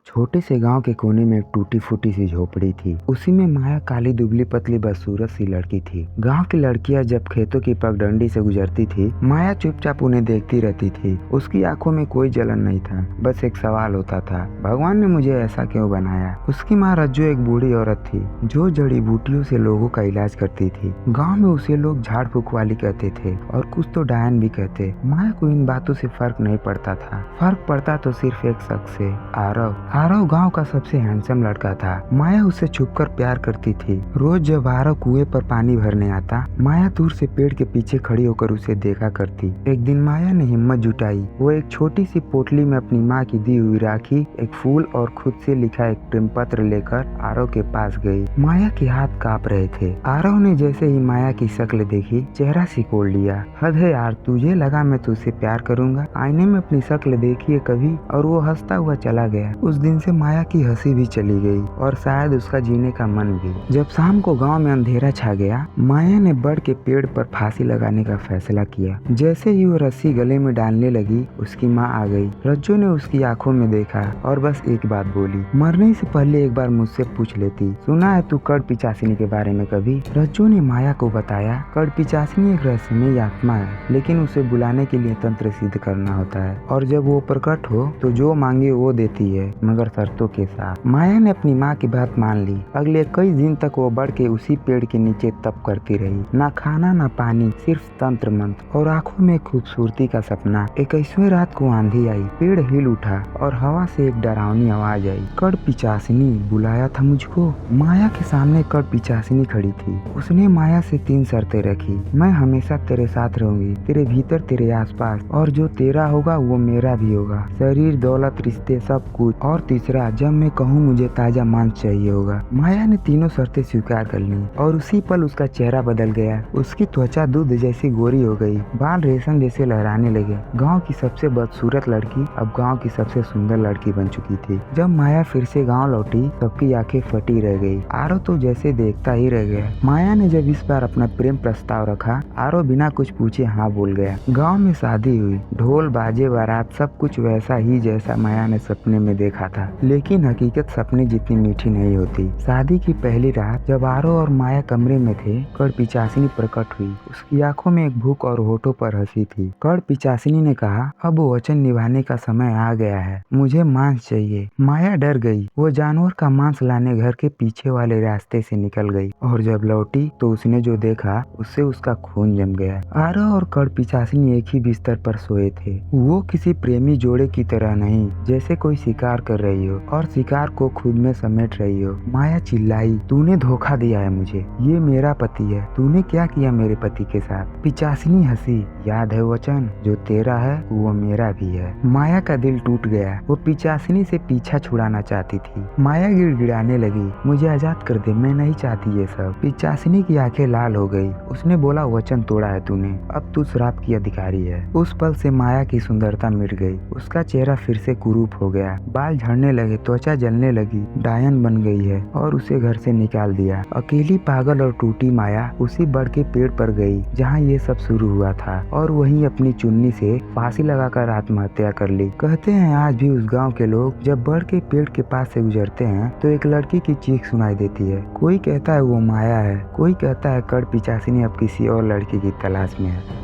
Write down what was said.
छोटे से गांव के कोने में एक टूटी फूटी सी झोपड़ी थी। उसी में माया काली दुबली पतली बदसूरत सी लड़की थी। गांव की लड़कियां जब खेतों की पगडंडी से गुजरती थी, माया चुपचाप उन्हें देखती रहती थी। उसकी आंखों में कोई जलन नहीं था, बस एक सवाल होता था, भगवान ने मुझे ऐसा क्यों बनाया। उसकी माँ रज्जो एक बूढ़ी औरत थी जो जड़ी बूटियों से लोगों का इलाज करती थी। गाँव में उसे लोग झाड़ फूक वाली कहते थे और कुछ तो डायन भी कहते। माया को इन बातों से फर्क नहीं पड़ता था। फर्क पड़ता तो सिर्फ एक शख्स से, आरव। आरव गांव का सबसे हैंडसम लड़का था। माया उससे छुपकर प्यार करती थी। रोज जब आरव कुएं पर पानी भरने आता, माया दूर से पेड़ के पीछे खड़ी होकर उसे देखा करती। एक दिन माया ने हिम्मत जुटाई। वो एक छोटी सी पोटली में अपनी माँ की दी हुई राखी, एक फूल और खुद से लिखा एक प्रेम पत्र लेकर आरव के पास गई। माया के हाथ कांप रहे थे। आरव ने जैसे ही माया की शक्ल देखी, चेहरा सिकोड़ लिया। हद है यार, तुझे लगा मैं तुझसे प्यार करूंगा? आईने में अपनी शक्ल देखी है कभी? और वो हंसता हुआ चला गया। उस दिन से माया की हंसी भी चली गई और शायद उसका जीने का मन भी। जब शाम को गांव में अंधेरा छा गया, माया ने बड़ के पेड़ पर फांसी लगाने का फैसला किया। जैसे ही वो रस्सी गले में डालने लगी, उसकी माँ आ गई। रज्जो ने उसकी आंखों में देखा और बस एक बात बोली, मरने से पहले एक बार मुझसे पूछ लेती, सुना है तू कड़ पिचासिनी के बारे में कभी? रज्जो ने माया को बताया, कड़ पिचासिनी एक रहस्यमयी आत्मा है, लेकिन उसे बुलाने के लिए तंत्र सिद्ध करना होता है और जब वो प्रकट हो तो जो मांगे वो देती है, मगर शर्तों के साथ। माया ने अपनी माँ की बात मान ली। अगले कई दिन तक वो बढ़ के उसी पेड़ के नीचे तप करती रही। ना खाना ना पानी, सिर्फ तंत्र मंत्र और आंखों में खूबसूरती का सपना। 21वीं रात को आंधी आई, पेड़ हिल उठा और हवा से एक डरावनी आवाज आई, कड़ पिचासिनी बुलाया था मुझको। माया के सामने कड़ पिचासिनी खड़ी थी। उसने माया से 3 शर्तें रखी। मैं हमेशा तेरे साथ रहूंगी, तेरे भीतर तेरे आसपास, और जो तेरा होगा वो मेरा भी होगा, शरीर दौलत रिश्ते सब कुछ, और तीसरा, जब मैं कहूँ मुझे ताजा मांस चाहिए होगा। माया ने तीनों शर्तें स्वीकार कर ली और उसी पल उसका चेहरा बदल गया। उसकी त्वचा दूध जैसी गोरी हो गई, बाल रेशम जैसे लहराने लगे। गांव की सबसे बदसूरत लड़की अब गांव की सबसे सुंदर लड़की बन चुकी थी। जब माया फिर से गांव लौटी, सबकी आंखें फटी रह गई। आरव तो जैसे देखता ही रह गया। माया ने जब इस बार अपना प्रेम प्रस्ताव रखा, आरव बिना कुछ पूछे हाँ बोल गया। गाँव में शादी हुई, ढोल बाजे बारात, सब कुछ वैसा ही जैसा माया ने सपने में देखा था। लेकिन हकीकत सपने जितनी मीठी नहीं होती। शादी की पहली रात जब आरव और माया कमरे में थे, कड़ पिचासिनी प्रकट हुई। उसकी आंखों में एक भूख और होठों पर हंसी थी। कड़ पिचासिनी ने कहा, अब वचन निभाने का समय आ गया है, मुझे मांस चाहिए। माया डर गई। वो जानवर का मांस लाने घर के पीछे वाले रास्ते से निकल गई और जब लौटी तो उसने जो देखा उससे उसका खून जम गया। आरव और कड़ पिचासिनी एक ही बिस्तर पर सोए थे। वो किसी प्रेमी जोड़े की तरह नहीं, जैसे कोई शिकार कर रही हो और शिकार को खुद में समेट रही हो। माया चिल्लाई, तूने धोखा दिया है मुझे, ये मेरा पति है, तूने क्या किया मेरे पति के साथ? पिचासिनी हंसी, याद है वचन, जो तेरा है वो मेरा भी है। माया का दिल टूट गया। वो पिचासिनी से पीछा छुड़ाना चाहती थी। माया गिड़गिड़ाने लगी, मुझे आजाद कर दे, मैं नहीं चाहती ये सब। पिचासिनी की आंखें लाल हो गई। उसने बोला, वचन तोड़ा है तूने, अब तू श्राप की अधिकारी है। उस पल से माया की सुंदरता मिट गई। उसका चेहरा फिर से कुरूप हो गया, बाल झड़ने लगे, त्वचा जलने लगी, डायन बन गई है और उसे घर से निकाल दिया। अकेली पागल और टूटी माया उसी बड़ के पेड़ पर गई जहाँ ये सब शुरू हुआ था और वहीं अपनी चुन्नी से फांसी लगाकर आत्महत्या कर ली। कहते हैं आज भी उस गांव के लोग जब बड़ के पेड़ के पास से गुजरते हैं तो एक लड़की की चीख सुनाई देती है। कोई कहता है वो माया है, कोई कहता है कड़ पिचासिनी अब किसी और लड़की की तलाश में है।